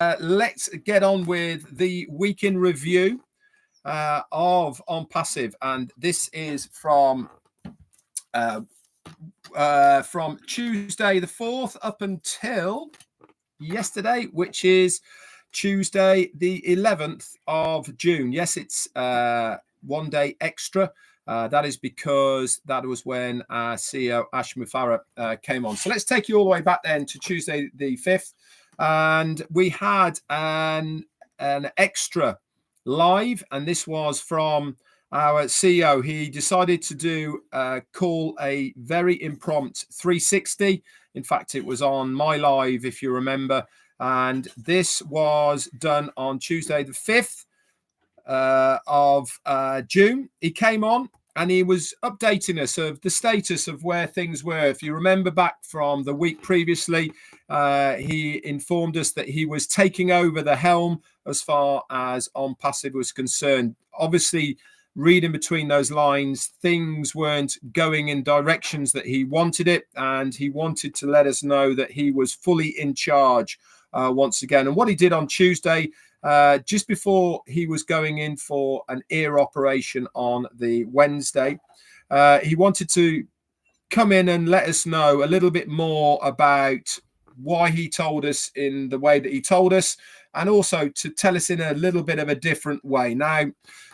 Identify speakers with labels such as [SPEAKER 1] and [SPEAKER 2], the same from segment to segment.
[SPEAKER 1] let's get on with the week in review of Onpassive, and this is from Tuesday the 4th up until yesterday, which is Tuesday the 11th of June. Yes, it's 1 day extra. That is because that was when our CEO Ash Mufareh came on. So let's take you all the way back then to Tuesday the 5th, and we had an extra live, and this was from our CEO. He decided to do call a very impromptu 360. In fact, it was on my live, if you remember, and this was done on Tuesday the 5th of June. He came on and he was updating us of the status of where things were. If you remember back from the week previously, he informed us that he was taking over the helm as far as Onpassive was concerned. Obviously, reading between those lines, things weren't going in directions that he wanted it, and he wanted to let us know that he was fully in charge once again. And what he did on Tuesday, just before he was going in for an ear operation on the Wednesday, he wanted to come in and let us know a little bit more about why he told us in the way that he told us, and also to tell us in a little bit of a different way. Now,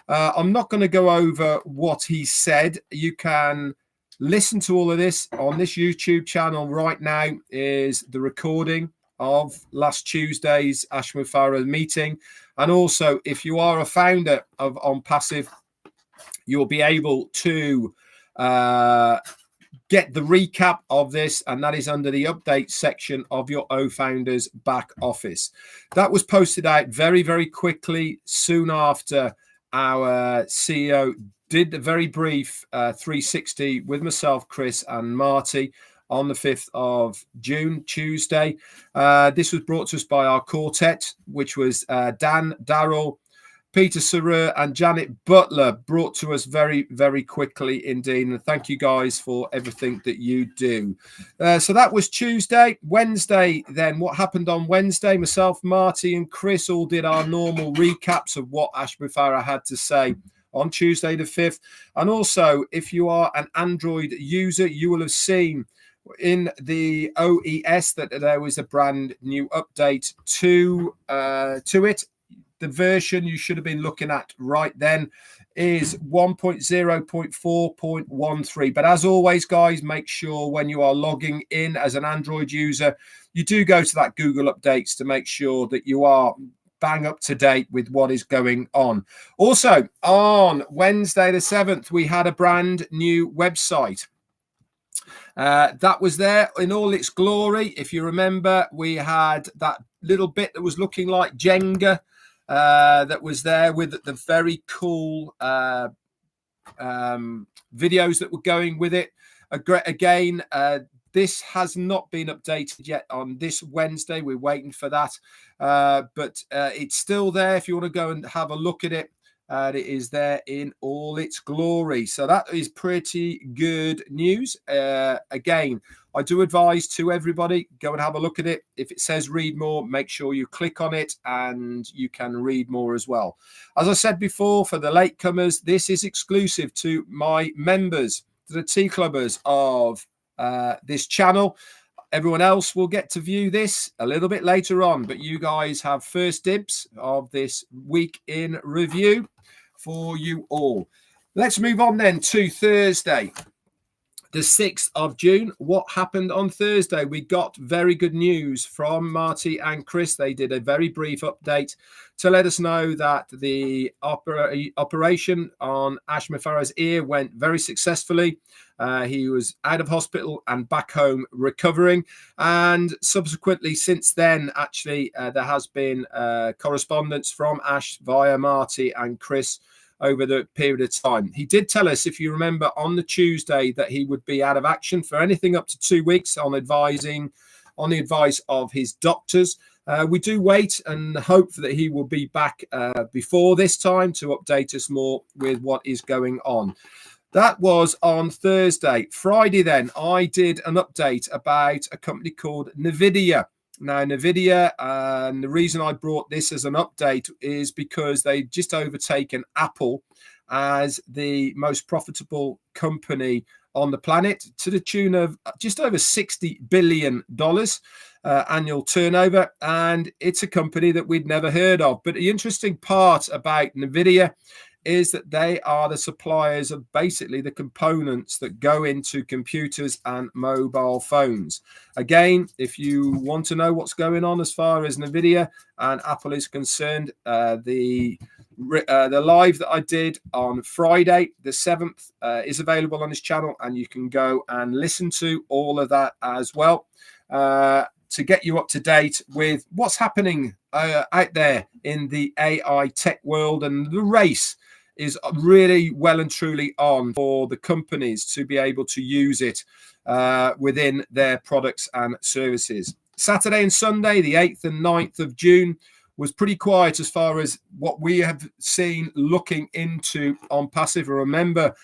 [SPEAKER 1] I'm not going to go over what he said. You can listen to all of this on this YouTube channel right now. Is the recording of last Tuesday's Ash Mufareh meeting. And also, if you are a founder of Onpassive, you'll be able to get the recap of this, and that is under the update section of your O-Founders back office. That was posted out very, very quickly soon after our CEO did the very brief 360 with myself, Chris, and Marty on the 5th of June, Tuesday. This was brought to us by our quartet, which was Dan, Daryl, Peter Saru, and Janet Butler, brought to us very, very quickly indeed. And thank you guys for everything that you do. So that was Tuesday. Wednesday, then, what happened on Wednesday? Myself, Marty, and Chris all did our normal recaps of what Ash Mufareh had to say on Tuesday the 5th. And also, if you are an Android user, you will have seen in the OES that there was a brand new update to it. The version you should have been looking at right then is 1.0.4.13. But as always, guys, make sure when you are logging in as an Android user, you do go to that Google Updates to make sure that you are bang up to date with what is going on. Also, on Wednesday the 7th, we had a brand new website. That was there in all its glory. If you remember, we had that little bit that was looking like Jenga that was there with the very cool videos that were going with it. Again, this has not been updated yet on this Wednesday. We're waiting for that, but it's still there if you want to go and have a look at it. It is there in all its glory. So that is pretty good news. Again, I do advise to everybody, go and have a look at it. If it says read more, make sure you click on it and you can read more as well. As I said before, for the latecomers, this is exclusive to my members, to the T-Clubbers of this channel. Everyone else will get to view this a little bit later on, but you guys have first dibs of this week in review for you all. Let's move on then to Thursday, the 6th of June. What happened on Thursday? We got very good news from Marty and Chris. They did a very brief update to let us know that the operation on Ash Mufareh's ear went very successfully. He was out of hospital and back home recovering. And subsequently, since then, actually, there has been correspondence from Ash via Marty and Chris over the period of time. He did tell us, if you remember, on the Tuesday that he would be out of action for anything up to 2 weeks on the advice of his doctors. We do wait and hope that he will be back before this time to update us more with what is going on. That was on Thursday. Friday then, I did an update about a company called NVIDIA. Now, NVIDIA, and the reason I brought this as an update is because they've just overtaken Apple as the most profitable company on the planet, to the tune of just over $60 billion annual turnover. And it's a company that we'd never heard of. But the interesting part about NVIDIA is that they are the suppliers of basically the components that go into computers and mobile phones. Again, if you want to know what's going on as far as NVIDIA and Apple is concerned, the live that I did on Friday, the 7th, is available on this channel, and you can go and listen to all of that as well to get you up to date with what's happening out there in the AI tech world. And the race is really well and truly on for the companies to be able to use it within their products and services. Saturday and Sunday, the 8th and 9th of June, was pretty quiet as far as what we have seen looking into Onpassive. Remember,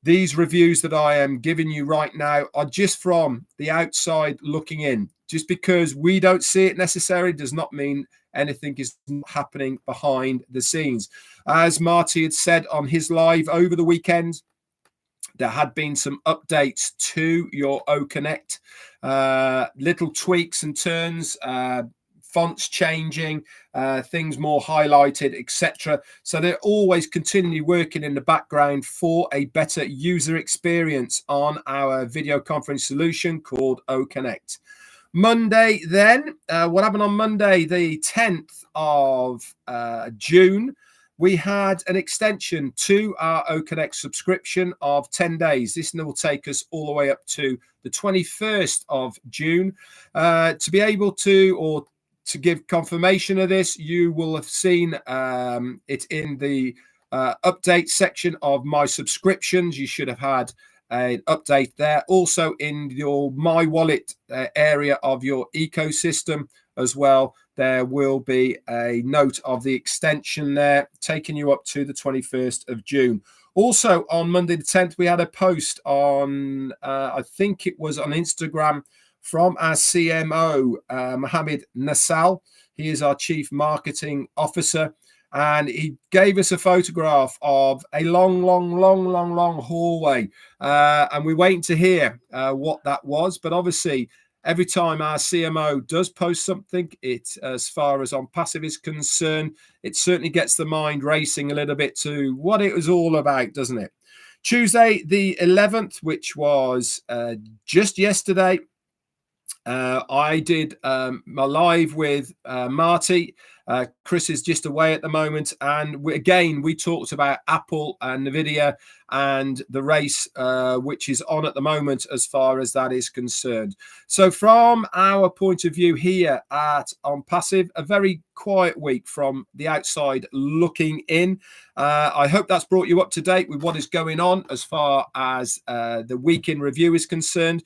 [SPEAKER 1] these reviews that I am giving you right now are just from the outside looking in. Just because we don't see it necessarily does not mean anything is happening behind the scenes. As Marty had said on his live over the weekend, there had been some updates to your O Connect, little tweaks and turns, fonts changing, things more highlighted, etc. So they're always continually working in the background for a better user experience on our video conference solution called O Connect. Monday, then, what happened on Monday, the 10th of June? We had an extension to our O Connect subscription of 10 days. This will take us all the way up to the 21st of June. To be able to, or to give confirmation of this, you will have seen it in the update section of my subscriptions. You should have had an update there. Also in your My Wallet area of your ecosystem as well, there will be a note of the extension there, taking you up to the 21st of June. Also on Monday the 10th, we had a post on, I think it was on Instagram, from our CMO, Mohammed Nassal. He is our Chief Marketing Officer. And he gave us a photograph of a long hallway. And we're waiting to hear what that was. But obviously, every time our CMO does post something, it, as far as Onpassive is concerned, it certainly gets the mind racing a little bit to what it was all about, doesn't it? Tuesday, the 11th, which was just yesterday, I did my live with Marty. Chris is just away at the moment. And we talked about Apple and NVIDIA and the race, which is on at the moment as far as that is concerned. So from our point of view here at Onpassive, a very quiet week from the outside looking in. I hope that's brought you up to date with what is going on as far as the week in review is concerned.